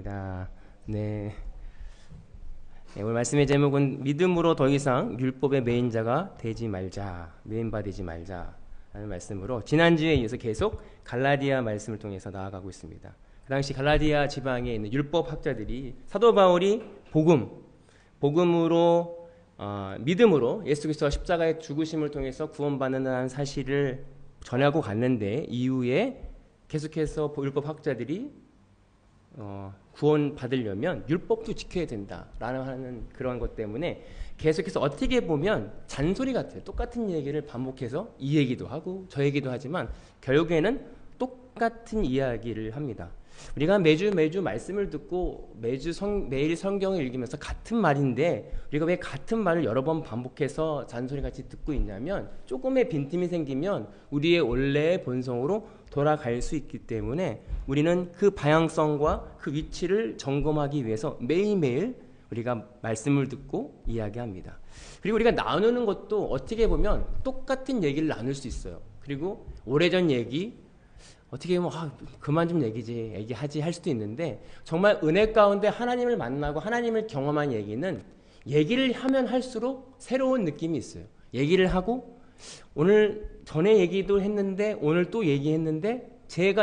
반갑습니다. 네. 오늘 말씀의 제목은 믿음으로 더 이상 율법의 매인자가 되지 말자, 매인바 되지 말자 라는 말씀으로 지난주에 이어서 계속 갈라디아 말씀을 통해서 나아가고 있습니다. 그 당시 갈라디아 지방에 있는 율법 학자들이 사도 바울이 복음으로 믿음으로 예수 그리스도가 십자가의 죽으심을 통해서 구원받는다는 사실을 전하고 갔는데 이후에 계속해서 율법 학자들이 구원 받으려면 율법도 지켜야 된다라는 하는 그런 것 때문에 계속해서 어떻게 보면 잔소리 같아요. 똑같은 얘기를 반복해서 이 얘기도 하고 저 얘기도 하지만 결국에는 똑같은 이야기를 합니다. 우리가 매주 말씀을 듣고 매일 성경을 읽으면서 같은 말인데 우리가 왜 같은 말을 여러 번 반복해서 잔소리같이 듣고 있냐면 조금의 빈틈이 생기면 우리의 원래의 본성으로 돌아갈 수 있기 때문에 우리는 그 방향성과 그 위치를 점검하기 위해서 매일매일 우리가 말씀을 듣고 이야기합니다. 그리고 우리가 나누는 것도 어떻게 보면 똑같은 얘기를 나눌 수 있어요. 그리고 오래전 얘기 어떻게 보면 그만 좀 얘기하지 할 수도 있는데 정말 은혜 가운데 하나님을 만나고 하나님을 경험한 얘기는 얘기를 하면 할수록 새로운 느낌이 있어요. 얘기를 하고 오늘 전에 얘기도 했는데 오늘 또 얘기했는데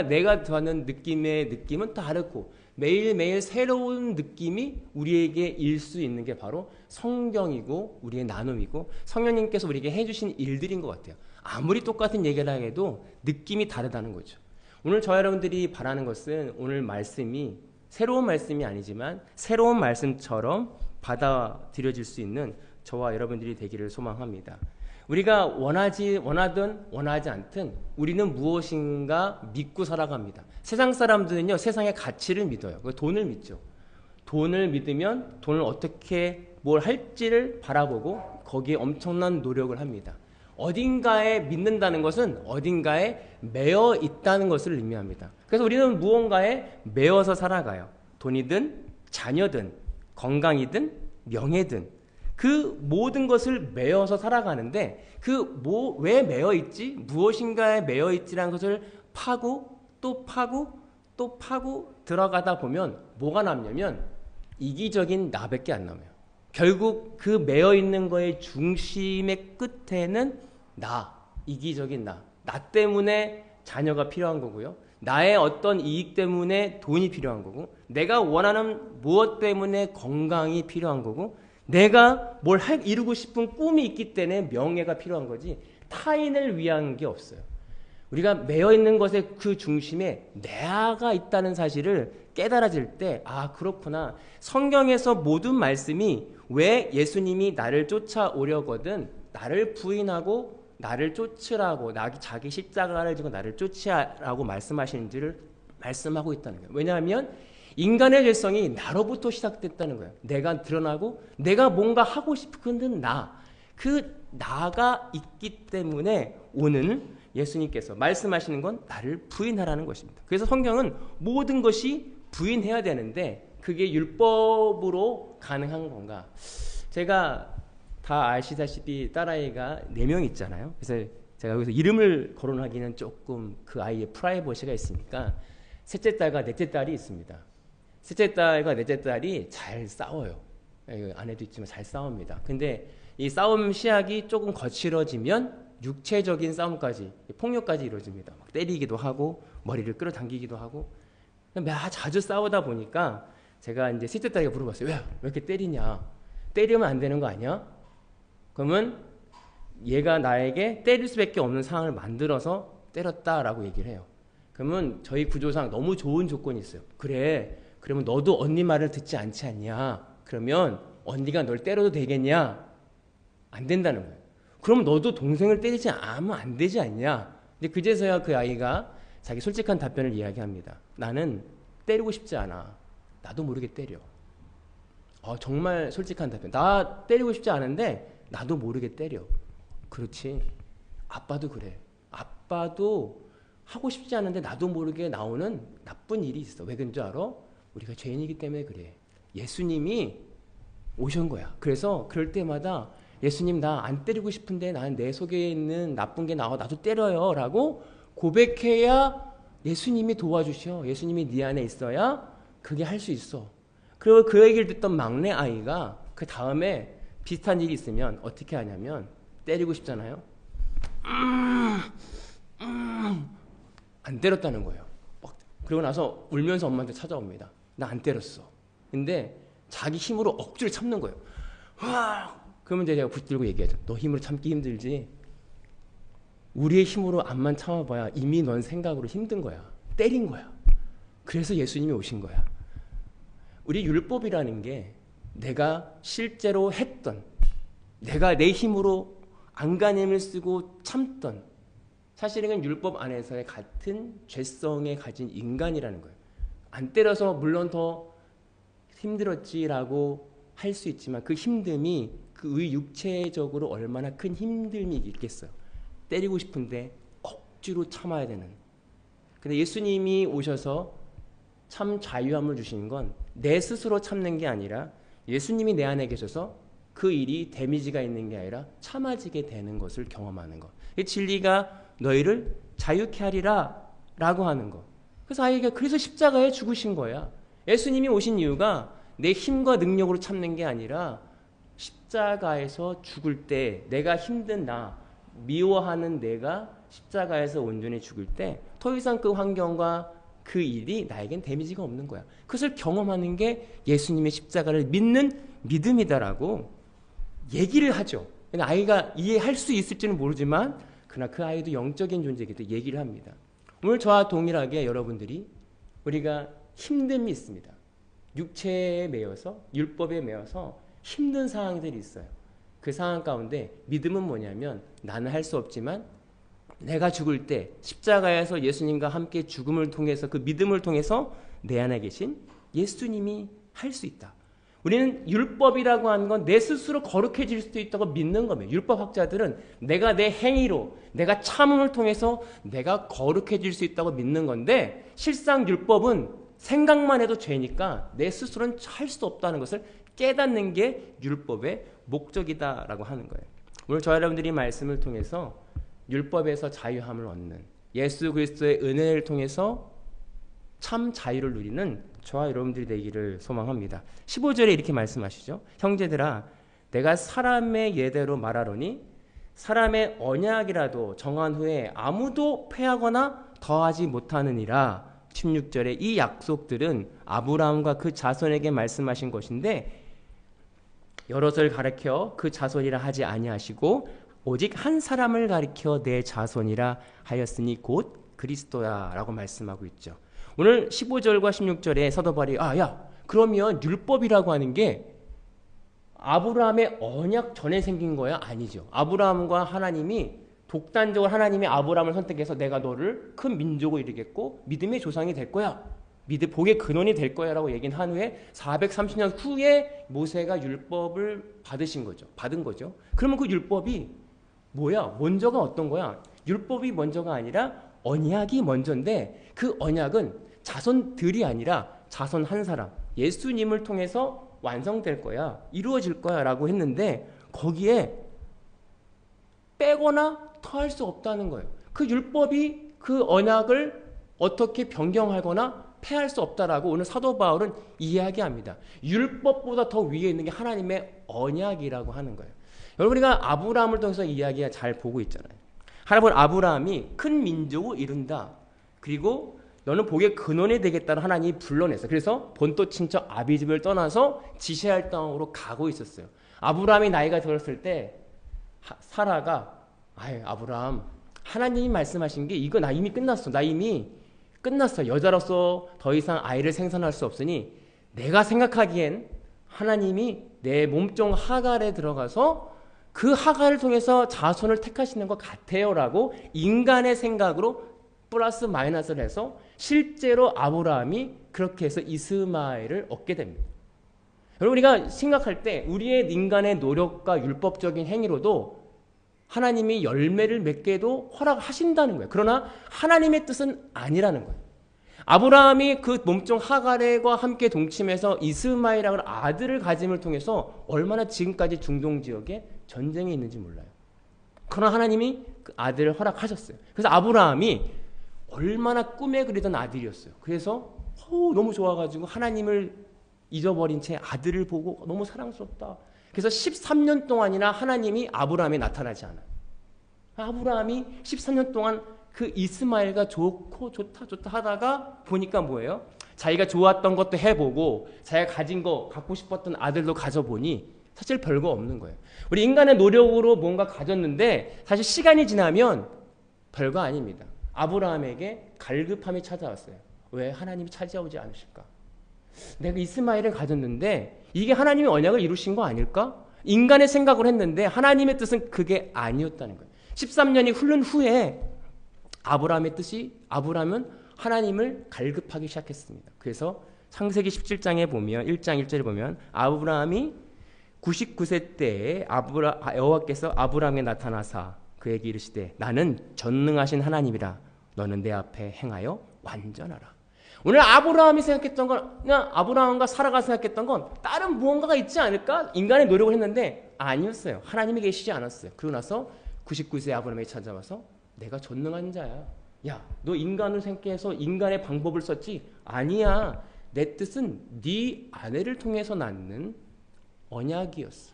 내가 더하는 느낌은 다르고 매일매일 새로운 느낌이 우리에게 일 수 있는 게 바로 성경이고 우리의 나눔이고 성령님께서 우리에게 해주신 일들인 것 같아요. 아무리 똑같은 얘기를 해도 느낌이 다르다는 거죠. 오늘 저와 여러분들이 바라는 것은 오늘 말씀이 새로운 말씀이 아니지만 새로운 말씀처럼 받아들여질 수 있는 저와 여러분들이 되기를 소망합니다. 우리가 원하든 원하지 않든 우리는 무엇인가 믿고 살아갑니다. 세상 사람들은요, 세상의 가치를 믿어요. 돈을 믿죠. 돈을 믿으면 돈을 어떻게 뭘 할지를 바라보고 거기에 엄청난 노력을 합니다. 어딘가에 믿는다는 것은 어딘가에 매여 있다는 것을 의미합니다. 그래서 우리는 무언가에 매여서 살아가요. 돈이든 자녀든 건강이든 명예든 그 모든 것을 매여서 살아가는데 왜 매여 있지? 무엇인가에 매여 있지라는 것을 파고 또 파고 또 파고 들어가다 보면 뭐가 남냐면 이기적인 나밖에 안 남아요. 결국 그 매여 있는 거의 중심의 끝에는 이기적인 나 때문에 자녀가 필요한 거고요. 나의 어떤 이익 때문에 돈이 필요한 거고 내가 원하는 무엇 때문에 건강이 필요한 거고 내가 이루고 싶은 꿈이 있기 때문에 명예가 필요한 거지 타인을 위한 게 없어요. 우리가 매여 있는 것의 그 중심에 내가 있다는 사실을 깨달아질 때 그렇구나. 성경에서 모든 말씀이 왜 예수님이 나를 쫓아오려거든 나를 부인하고 나를 쫓으라고 자기 십자가를 지고 나를 쫓으라고 말씀하시는지를 말씀하고 있다는 거예요. 왜냐하면 인간의 죄성이 나로부터 시작됐다는 거예요. 내가 드러나고 내가 뭔가 하고 싶은 그 나가 있기 때문에 오늘 예수님께서 말씀하시는 건 나를 부인하라는 것입니다. 그래서 성경은 모든 것이 부인해야 되는데 그게 율법으로 가능한 건가? 제가 다 아시다시피 딸아이가 4명 있잖아요. 그래서 제가 여기서 이름을 거론하기는 조금 그 아이의 프라이버시가 있으니까 셋째 딸과 넷째 딸이 있습니다. 셋째 딸과 넷째 딸이 잘 싸워요. 아내도 있지만 잘 싸웁니다. 근데 이 싸움 시작이 조금 거칠어지면 육체적인 싸움까지, 폭력까지 이루어집니다. 막 때리기도 하고 머리를 끌어당기기도 하고 자주 싸우다 보니까 제가 이제 셋째 딸에게 물어봤어요. 왜 이렇게 때리냐? 때리면 안 되는 거 아니야? 그러면 얘가 나에게 때릴 수밖에 없는 상황을 만들어서 때렸다라고 얘기를 해요. 그러면 저희 구조상 너무 좋은 조건이 있어요. 그러면 너도 언니 말을 듣지 않지 않냐? 그러면 언니가 널 때려도 되겠냐? 안 된다는 거예요. 그럼 너도 동생을 때리지 않으면 안 되지 않냐? 근데 그제서야 그 아이가 자기 솔직한 답변을 이야기합니다. 나는 때리고 싶지 않아. 나도 모르게 때려. 정말 솔직한 답변. 나 때리고 싶지 않은데 나도 모르게 때려. 그렇지. 아빠도 그래. 아빠도 하고 싶지 않은데 나도 모르게 나오는 나쁜 일이 있어. 왜 그런 줄 알아? 우리가 죄인이기 때문에 그래. 예수님이 오신 거야. 그래서 그럴 때마다 예수님 나 안 때리고 싶은데 나는 내 속에 있는 나쁜 게 나와 나도 때려요 라고 고백해야 예수님이 도와주셔. 예수님이 네 안에 있어야 그게 할 수 있어. 그리고 그 얘기를 듣던 막내 아이가 그 다음에 비슷한 일이 있으면 어떻게 하냐면 때리고 싶잖아요. 안 때렸다는 거예요. 그리고 나서 울면서 엄마한테 찾아옵니다. 나 안 때렸어. 근데 자기 힘으로 억지로 참는 거예요. 그러면 이제 제가 붙들고 얘기하죠. 너 힘으로 참기 힘들지? 우리의 힘으로 암만 참아봐야 이미 넌 생각으로 힘든 거야. 때린 거야. 그래서 예수님이 오신 거야. 우리 율법이라는 게 내가 실제로 했던, 내가 내 힘으로 안간힘을 쓰고 참던, 사실은 율법 안에서의 같은 죄성에 가진 인간이라는 거예요. 안 때려서 물론 더 힘들었지라고 할 수 있지만 그 힘듦이 그 육체적으로 얼마나 큰 힘듦이 있겠어요. 때리고 싶은데 억지로 참아야 되는. 근데 예수님이 오셔서 참 자유함을 주시는 건 내 스스로 참는 게 아니라 예수님이 내 안에 계셔서 그 일이 데미지가 있는 게 아니라 참아지게 되는 것을 경험하는 것. 이 진리가 너희를 자유케 하리라 라고 하는 것. 그래서 아이가 그래서 십자가에 죽으신 거야. 예수님이 오신 이유가 내 힘과 능력으로 참는 게 아니라 십자가에서 죽을 때 내가 힘든 나, 미워하는 내가 십자가에서 온전히 죽을 때 더 이상 그 환경과 그 일이 나에겐 데미지가 없는 거야. 그것을 경험하는 게 예수님의 십자가를 믿는 믿음이다라고 얘기를 하죠. 아이가 이해할 수 있을지는 모르지만 그러나 그 아이도 영적인 존재이기 때문에 얘기를 합니다. 오늘 저와 동일하게 여러분들이 우리가 힘듦이 있습니다. 육체에 매여서 율법에 매여서 힘든 상황들이 있어요. 그 상황 가운데 믿음은 뭐냐면 나는 할 수 없지만 내가 죽을 때 십자가에서 예수님과 함께 죽음을 통해서 그 믿음을 통해서 내 안에 계신 예수님이 할 수 있다. 우리는 율법이라고 하는 건 내 스스로 거룩해질 수도 있다고 믿는 겁니다. 율법학자들은 내가 내 행위로 내가 참음을 통해서 내가 거룩해질 수 있다고 믿는 건데 실상 율법은 생각만 해도 죄니까 내 스스로는 할 수 없다는 것을 깨닫는 게 율법의 목적이다라고 하는 거예요. 오늘 저와 여러분들이 말씀을 통해서 율법에서 자유함을 얻는 예수 그리스도의 은혜를 통해서 참 자유를 누리는 저와 여러분들이 되기를 소망합니다. 15절에 이렇게 말씀하시죠. 형제들아 내가 사람의 예대로 말하노니 사람의 언약이라도 정한 후에 아무도 폐하거나 더하지 못하느니라. 16절에 이 약속들은 아브라함과 그 자손에게 말씀하신 것인데 여럿을 가리켜 그 자손이라 하지 아니하시고 오직 한 사람을 가리켜 내 자손이라 하였으니 곧 그리스도야 라고 말씀하고 있죠. 오늘 15절과 16절에 사도 바울이 그러면 율법이라고 하는 게 아브라함의 언약 전에 생긴 거야? 아니죠. 아브라함과 하나님이 독단적으로 하나님이 아브라함을 선택해서 내가 너를 큰 민족으로 이루겠고 믿음의 조상이 될 거야. 복의 근원이 될 거야 라고 얘기한 한 후에 430년 후에 모세가 율법을 받은 거죠. 그러면 그 율법이 뭐야? 먼저가 어떤 거야? 율법이 먼저가 아니라 언약이 먼저인데 그 언약은 자손들이 아니라 자손 한 사람 예수님을 통해서 완성될 거야. 이루어질 거야 라고 했는데 거기에 빼거나 더할 수 없다는 거예요. 그 율법이 그 언약을 어떻게 변경하거나 폐할 수 없다라고 오늘 사도 바울은 이야기합니다. 율법보다 더 위에 있는 게 하나님의 언약이라고 하는 거예요. 여러분 우리가 아브라함을 통해서 이야기가 잘 보고 있잖아요. 하나님은 아브라함이 큰 민족을 이룬다. 그리고 너는 복의 근원이 되겠다는 하나님이 불러냈어요. 그래서 본토 친척 아비집을 떠나서 지시할 땅으로 가고 있었어요. 아브라함이 나이가 들었을 때 사라가 아브라함 하나님이 말씀하신 게 이거 나 이미 끝났어. 나 이미 끝났어. 여자로서 더 이상 아이를 생산할 수 없으니 내가 생각하기엔 하나님이 내 몸종 하갈에 들어가서 그 하갈을 통해서 자손을 택하시는 것 같아요 라고 인간의 생각으로 플러스 마이너스를 해서 실제로 아브라함이 그렇게 해서 이스마엘을 얻게 됩니다. 여러분 우리가 생각할 때 우리의 인간의 노력과 율법적인 행위로도 하나님이 열매를 맺게도 허락하신다는 거예요. 그러나 하나님의 뜻은 아니라는 거예요. 아브라함이 그 몸종 하갈과 함께 동침해서 이스마엘이라는 아들을 가짐을 통해서 얼마나 지금까지 중동 지역에 전쟁이 있는지 몰라요. 그러나 하나님이 그 아들을 허락하셨어요. 그래서 아브라함이 얼마나 꿈에 그리던 아들이었어요. 그래서 너무 좋아가지고 하나님을 잊어버린 채 아들을 보고 너무 사랑스럽다. 그래서 13년 동안이나 하나님이 아브라함에 나타나지 않아요. 아브라함이 13년 동안 그 이스마엘과 좋고 좋다 하다가 보니까 뭐예요? 자기가 좋았던 것도 해보고 자기가 가진 거 갖고 싶었던 아들도 가져보니 사실 별거 없는 거예요. 우리 인간의 노력으로 뭔가 가졌는데 사실 시간이 지나면 별거 아닙니다. 아브라함에게 갈급함이 찾아왔어요. 왜 하나님이 찾아오지 않으실까? 내가 이스마엘을 가졌는데 이게 하나님의 언약을 이루신 거 아닐까? 인간의 생각을 했는데 하나님의 뜻은 그게 아니었다는 거예요. 13년이 흐른 후에 아브라함은 하나님을 갈급하기 시작했습니다. 그래서 창세기 17장에 보면 1장 1절에 보면 아브라함이 99세 때에 여호와께서 아브라함에 나타나사 그에게 이르시되 나는 전능하신 하나님이라 너는 내 앞에 행하여 완전하라. 오늘 아브라함이 생각했던 건 그냥 아브라함과 사라가 생각했던 건 다른 무언가가 있지 않을까? 인간의 노력을 했는데 아니었어요. 하나님이 계시지 않았어요. 그러고 나서 99세 아브라함이 찾아와서 내가 전능한 자야. 야, 너 인간을 생각해서 인간의 방법을 썼지? 아니야. 내 뜻은 네 아내를 통해서 낳는 언약이었어.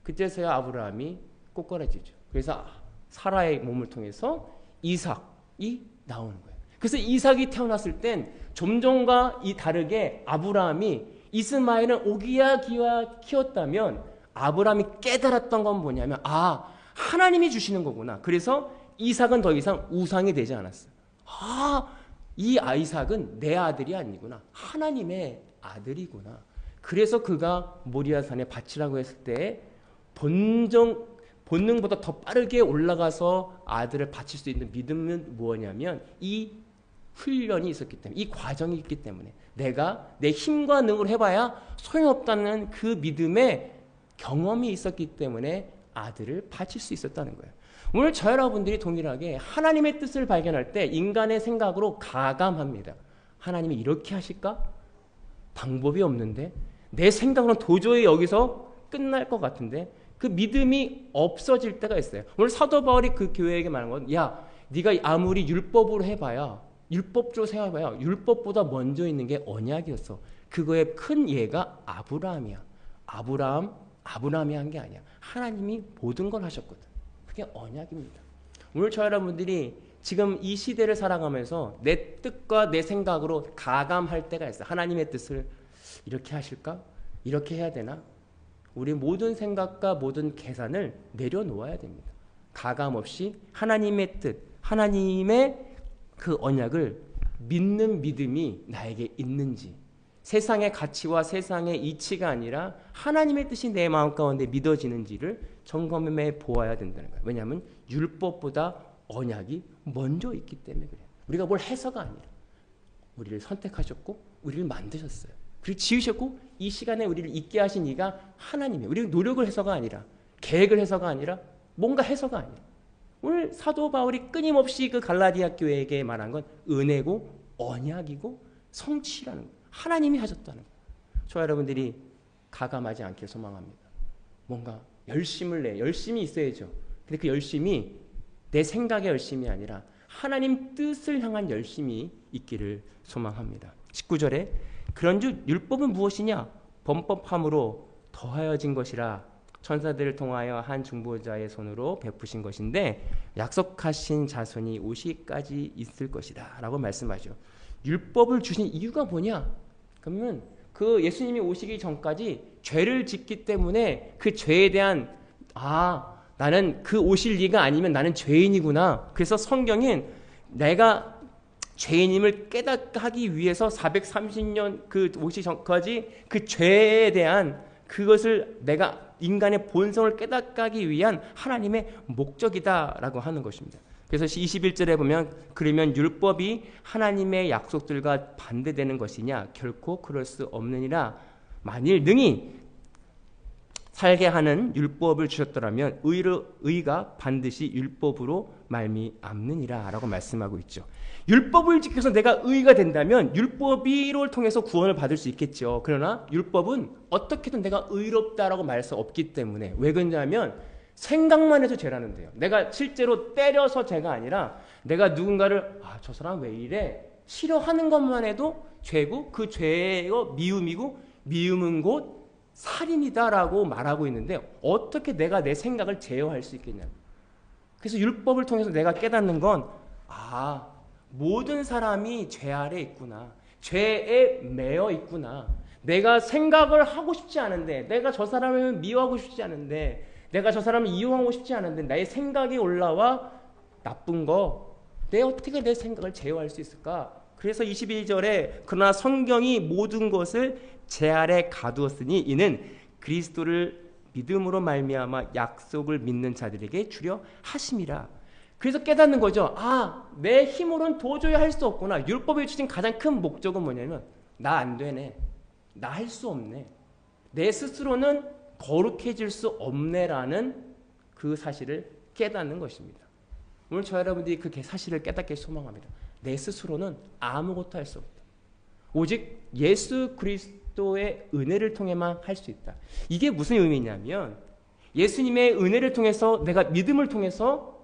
그때서야 아브라함이 꼬꾸라지죠. 그래서 사라의 몸을 통해서 이삭이 나오는 거예요. 그래서 이삭이 태어났을 땐 좀 전과 다르게 아브라함이 이스마엘은 오기야 기와 키웠다면 아브라함이 깨달았던 건 뭐냐면 하나님이 주시는 거구나. 그래서 이삭은 더 이상 우상이 되지 않았어요. 이 이삭은 내 아들이 아니구나. 하나님의 아들이구나. 그래서 그가 모리아산에 바치라고 했을 때 본능보다 더 빠르게 올라가서 아들을 바칠 수 있는 믿음은 뭐냐면 이 훈련이 있었기 때문에, 이 과정이 있기 때문에 내가 내 힘과 능으로 해봐야 소용없다는 그 믿음의 경험이 있었기 때문에 아들을 바칠 수 있었다는 거예요. 오늘 저 여러분들이 동일하게 하나님의 뜻을 발견할 때 인간의 생각으로 가감합니다. 하나님이 이렇게 하실까? 방법이 없는데 내 생각으로는 도저히 여기서 끝날 것 같은데 그 믿음이 없어질 때가 있어요. 오늘 사도 바울이 그 교회에게 말한 건 네가 아무리 율법으로 해봐야 율법적으로 생각해봐야 율법보다 먼저 있는 게 언약이었어. 그거의 큰 예가 아브라함이야. 아브라함이 한 게 아니야. 하나님이 모든 걸 하셨거든. 그게 언약입니다. 오늘 저 여러분들이 지금 이 시대를 살아가면서 내 뜻과 내 생각으로 가감할 때가 있어요. 하나님의 뜻을 이렇게 하실까? 이렇게 해야 되나? 우리 모든 생각과 모든 계산을 내려놓아야 됩니다. 가감 없이 하나님의 뜻, 하나님의 그 언약을 믿는 믿음이 나에게 있는지, 세상의 가치와 세상의 이치가 아니라 하나님의 뜻이 내 마음 가운데 믿어지는지를 점검해 보아야 된다는 거예요. 왜냐하면 율법보다 언약이 먼저 있기 때문에 그래요. 우리가 뭘 해서가 아니라 우리를 선택하셨고 우리를 만드셨어요. 그리고 지으셨고 이 시간에 우리를 있게 하신 이가 하나님이에요. 우리가 노력을 해서가 아니라 계획을 해서가 아니라 뭔가 해서가 아니라 오늘 사도 바울이 끊임없이 그 갈라디아 교회에게 말한 건 은혜고 언약이고 성취라는 거예요. 하나님이 하셨다는 거예요. 저 여러분들이 가감하지 않길 소망합니다. 뭔가 열심히 있어야죠. 근데 그 열심이 내 생각의 열심이 아니라 하나님 뜻을 향한 열심이 있기를 소망합니다. 19절에 그런즉 율법은 무엇이냐? 범법함으로 더하여진 것이라 천사들을 통하여 한 중보자의 손으로 베푸신 것인데 약속하신 자손이 오시기까지 있을 것이다 라고 말씀하죠. 율법을 주신 이유가 뭐냐? 그러면 그 예수님이 오시기 전까지 죄를 짓기 때문에 그 죄에 대한 나는 그 오실 이가 아니면 나는 죄인이구나. 그래서 성경은 내가 죄인임을 깨닫게 하기 위해서 430년 그 오시기 전까지 그 죄에 대한 그것을 내가 인간의 본성을 깨닫게 하기 위한 하나님의 목적이다라고 하는 것입니다. 그래서 21절에 보면 그러면 율법이 하나님의 약속들과 반대되는 것이냐? 결코 그럴 수 없느니라. 만일 능히 살게 하는 율법을 주셨더라면 의가 반드시 율법으로 말미암느니라 라고 말씀하고 있죠. 율법을 지켜서 내가 의가 된다면 율법을 통해서 구원을 받을 수 있겠죠. 그러나 율법은 어떻게든 내가 의롭다라고 말할 수 없기 때문에 왜 그러냐면 생각만 해도 죄라는데요. 내가 실제로 때려서 죄가 아니라 내가 누군가를 저 사람 왜 이래 싫어하는 것만 해도 죄고 그 죄의 미움이고 미움은 곧 살인이다라고 말하고 있는데 어떻게 내가 내 생각을 제어할 수 있겠냐. 그래서 율법을 통해서 내가 깨닫는 건 모든 사람이 죄 아래 있구나. 죄에 매여 있구나. 내가 생각을 하고 싶지 않은데 내가 저 사람을 미워하고 싶지 않은데 내가 저 사람을 이용하고 싶지 않은데 나의 생각이 올라와 나쁜 거 어떻게 내 생각을 제어할 수 있을까? 그래서 22절에 그러나 성경이 모든 것을 제 아래 가두었으니 이는 그리스도를 믿음으로 말미암아 약속을 믿는 자들에게 주려 하심이라. 그래서 깨닫는 거죠. 내 힘으로는 도저히 할 수 없구나. 율법이 주신 가장 큰 목적은 뭐냐면 나 안 되네. 나 할 수 없네. 내 스스로는 거룩해질 수 없네라는 그 사실을 깨닫는 것입니다. 오늘 저 여러분들이 그 사실을 깨닫길 소망합니다. 내 스스로는 아무것도 할 수 없다. 오직 예수 그리스도의 은혜를 통해만 할 수 있다. 이게 무슨 의미냐면 예수님의 은혜를 통해서 내가 믿음을 통해서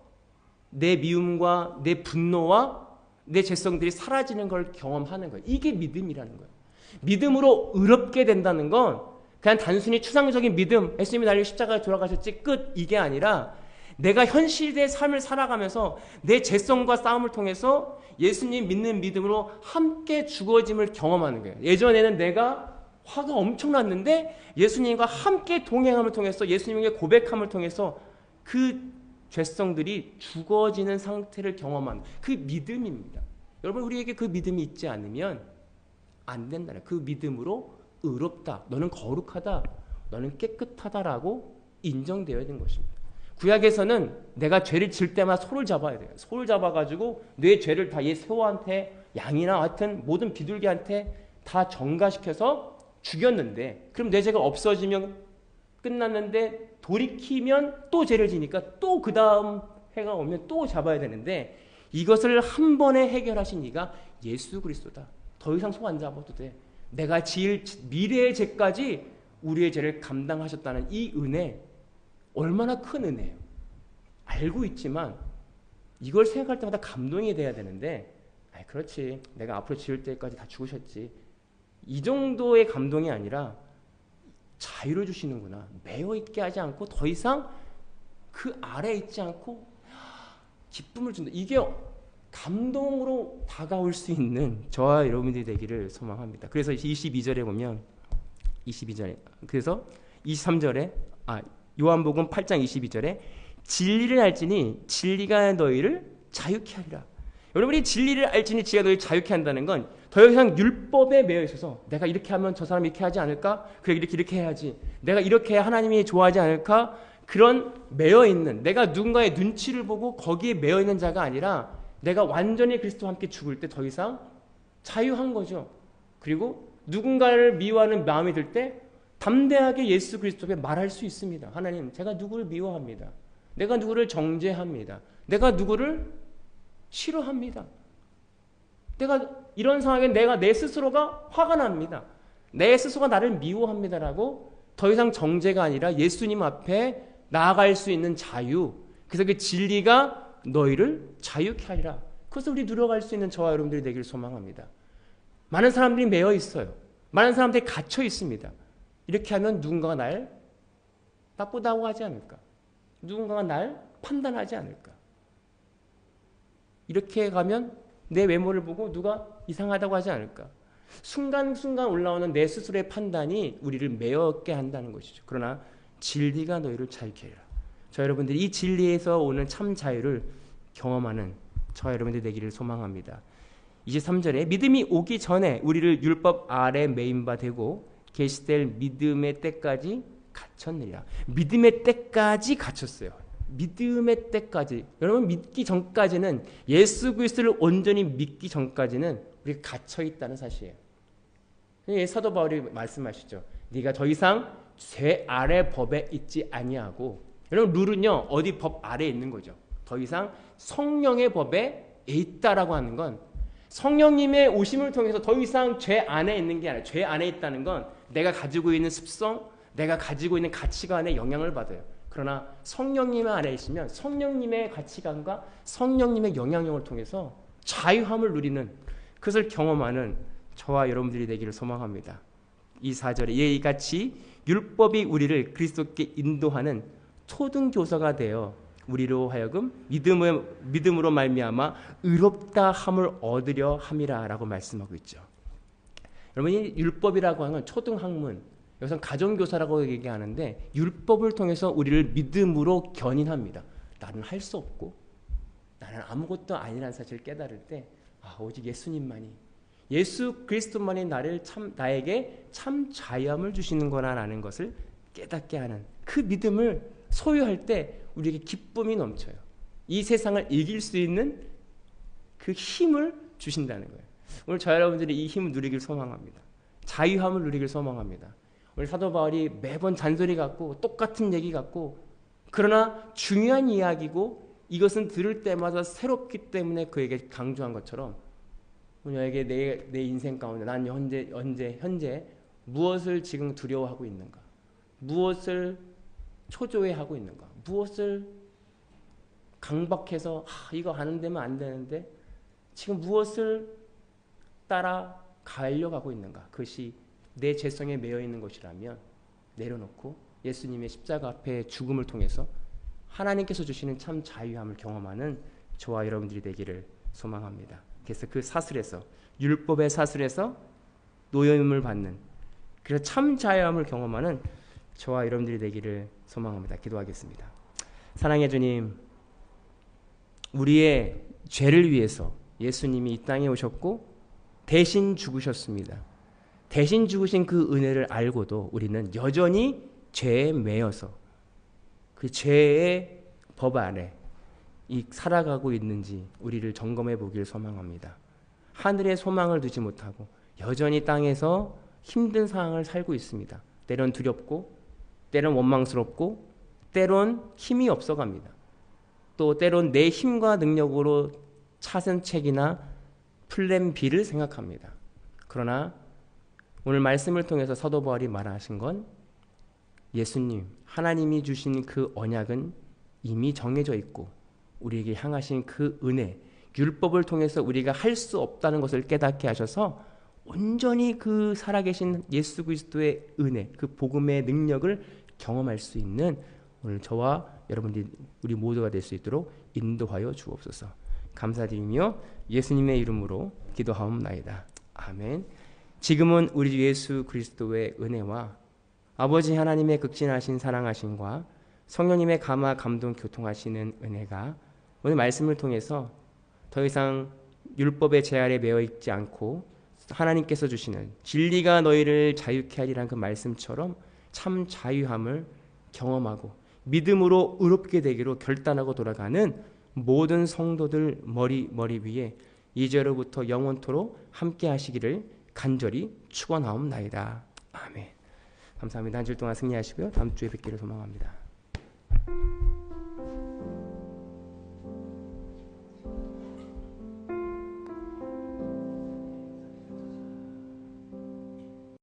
내 미움과 내 분노와 내 죄성들이 사라지는 걸 경험하는 거예요. 이게 믿음이라는 거예요. 믿음으로 의롭게 된다는 건 그냥 단순히 추상적인 믿음, 예수님이 날려 십자가에 돌아가셨지 끝 이게 아니라 내가 현실의 삶을 살아가면서 내 죄성과 싸움을 통해서 예수님 믿는 믿음으로 함께 죽어짐을 경험하는 거예요. 예전에는 내가 화가 엄청 났는데 예수님과 함께 동행함을 통해서 예수님의 고백함을 통해서 그 죄성들이 죽어지는 상태를 경험하는 그 믿음입니다. 여러분 우리에게 그 믿음이 있지 않으면 안 된다는 그 믿음으로 의롭다, 너는 거룩하다, 너는 깨끗하다라고 인정되어야 되는 것입니다. 구약에서는 내가 죄를 질 때마다 소를 잡아야 돼요. 소를 잡아가지고 내 죄를 다 얘 소한테 양이나 하여튼 모든 비둘기한테 다 전가시켜서 죽였는데 그럼 내 죄가 없어지면 끝났는데 돌이키면 또 죄를 지니까 또 그 다음 해가 오면 또 잡아야 되는데 이것을 한 번에 해결하신 이가 예수 그리스도다. 더 이상 소 안 잡아도 돼. 내가 지을 미래의 죄까지 우리의 죄를 감당하셨다는 이 은혜 얼마나 큰 은혜예요. 알고 있지만 이걸 생각할 때마다 감동이 돼야 되는데 그렇지 내가 앞으로 지을 때까지 다 죽으셨지 이 정도의 감동이 아니라 자유를 주시는구나. 매여 있게 하지 않고 더 이상 그 아래에 있지 않고 기쁨을 준다. 이게 감동으로 다가올 수 있는 저와 여러분들이 되기를 소망합니다. 그래서 22절에 보면 22절에 그래서 23절에 요한복음 8장 22절에 진리를 알지니 진리가 너희를 자유케 하리라. 여러분이 진리를 알지니 진리가 너희를 자유케 한다는 건 더 이상 율법에 매여 있어서 내가 이렇게 하면 저 사람이 이렇게 하지 않을까? 그래 이렇게 해야지. 내가 이렇게 해야 하나님이 좋아하지 않을까? 그런 매여 있는 내가 누군가의 눈치를 보고 거기에 매여 있는 자가 아니라 내가 완전히 그리스도와 함께 죽을 때 더 이상 자유한 거죠. 그리고 누군가를 미워하는 마음이 들 때 담대하게 예수 그리스도께 말할 수 있습니다. 하나님, 제가 누구를 미워합니다. 내가 누구를 정죄합니다. 내가 누구를 싫어합니다. 내가 이런 상황에 내가 내 스스로가 화가 납니다. 내 스스로가 나를 미워합니다라고 더 이상 정죄가 아니라 예수님 앞에 나아갈 수 있는 자유. 그래서 그 진리가 너희를 자유케 하리라. 그것을 우리 누려갈 수 있는 저와 여러분들이 되기를 소망합니다. 많은 사람들이 매여 있어요. 많은 사람들이 갇혀 있습니다. 이렇게 하면 누군가가 날 나쁘다고 하지 않을까? 누군가가 날 판단하지 않을까? 이렇게 가면 내 외모를 보고 누가 이상하다고 하지 않을까? 순간순간 올라오는 내 스스로의 판단이 우리를 매엽게 한다는 것이죠. 그러나 진리가 너희를 자유케 하리라. 저 여러분들이 이 진리에서 오는 참 자유를 경험하는 저 여러분들이 되기를 소망합니다. 23절에 믿음이 오기 전에 우리를 율법 아래 매인 바 되고 계시될 믿음의 때까지 갇혔느니라. 믿음의 때까지 갇혔어요. 믿음의 때까지. 여러분 믿기 전까지는 예수 그리스도를 온전히 믿기 전까지는 우리가 갇혀 있다는 사실이에요. 사도 바울이 말씀하시죠. 네가 더 이상 죄 아래 법에 있지 아니하고. 여러분 룰은요 어디 법 아래에 있는 거죠. 더 이상 성령의 법에 있다라고 하는 건 성령님의 오심을 통해서 더 이상 죄 안에 있는 게 아니라 죄 안에 있다는 건 내가 가지고 있는 습성, 내가 가지고 있는 가치관에 영향을 받아요. 그러나 성령님 안에 있으면 성령님의 가치관과 성령님의 영향력을 통해서 자유함을 누리는, 그것을 경험하는 저와 여러분들이 되기를 소망합니다. 이 4절에 이같이 율법이 우리를 그리스도께 인도하는 초등교사가 되어 우리로 하여금 믿음으로 말미암아 의롭다 함을 얻으려 함이라라고 말씀하고 있죠. 여러분, 이 율법이라고 하는 초등학문, 여기서 가정교사라고 얘기하는데 율법을 통해서 우리를 믿음으로 견인합니다. 나는 할 수 없고 나는 아무것도 아니라는 사실을 깨달을 때 오직 예수님만이, 예수 그리스도만이 나에게 참 자유함을 주시는 거라는 것을 깨닫게 하는 그 믿음을 소유할 때 우리에게 기쁨이 넘쳐요. 이 세상을 이길 수 있는 그 힘을 주신다는 거예요. 오늘 저 여러분들이 이 힘을 누리길 소망합니다. 자유함을 누리길 소망합니다. 오늘 사도 바울이 매번 잔소리 같고 똑같은 얘기 같고, 그러나 중요한 이야기고 이것은 들을 때마다 새롭기 때문에 그에게 강조한 것처럼 너에게 내 인생 가운데 난 현재 무엇을 지금 두려워하고 있는가, 무엇을 초조해하고 있는가, 무엇을 강박해서 이거 하는 데면 안 되는데 지금 무엇을 따라 가려고 하고 있는가, 그것이 내 죄성에 매여 있는 것이라면 내려놓고 예수님의 십자가 앞에 죽음을 통해서 하나님께서 주시는 참 자유함을 경험하는 저와 여러분들이 되기를 소망합니다. 그래서 그 사슬에서, 율법의 사슬에서 노여움을 받는, 그래서 참 자유함을 경험하는 저와 여러분들이 되기를 소망합니다. 기도하겠습니다. 사랑의 주님, 우리의 죄를 위해서 예수님이 이 땅에 오셨고 대신 죽으셨습니다. 대신 죽으신 그 은혜를 알고도 우리는 여전히 죄에 매여서 그 죄의 법 아래 살아가고 있는지 우리를 점검해 보기를 소망합니다. 하늘에 소망을 두지 못하고 여전히 땅에서 힘든 상황을 살고 있습니다. 때론 두렵고 때론 원망스럽고 때론 힘이 없어갑니다. 또 때론 내 힘과 능력으로 차선책이나 플랜 B를 생각합니다. 그러나 오늘 말씀을 통해서 사도 바울이 말하신 건 예수님, 하나님이 주신 그 언약은 이미 정해져 있고 우리에게 향하신 그 은혜, 율법을 통해서 우리가 할 수 없다는 것을 깨닫게 하셔서 온전히 그 살아계신 예수 그리스도의 은혜, 그 복음의 능력을 경험할 수 있는 오늘 저와 여러분들이 우리 모두가 될 수 있도록 인도하여 주옵소서. 감사드리며 예수님의 이름으로 기도하옵나이다. 아멘. 지금은 우리 예수 그리스도의 은혜와 아버지 하나님의 극진하신 사랑하심과 성령님의 감화 감동 교통하시는 은혜가 오늘 말씀을 통해서 더 이상 율법의 제 아래 매여 있지 않고 하나님께서 주시는 진리가 너희를 자유케 하리라는 그 말씀처럼 참 자유함을 경험하고 믿음으로 의롭게 되기로 결단하고 돌아가는 모든 성도들 머리 위에 이제로부터 영원토록 함께 하시기를 간절히 축원하옵나이다. 아멘. 감사합니다. 한 주 동안 승리하시고요. 다음 주에 뵙기를 소망합니다.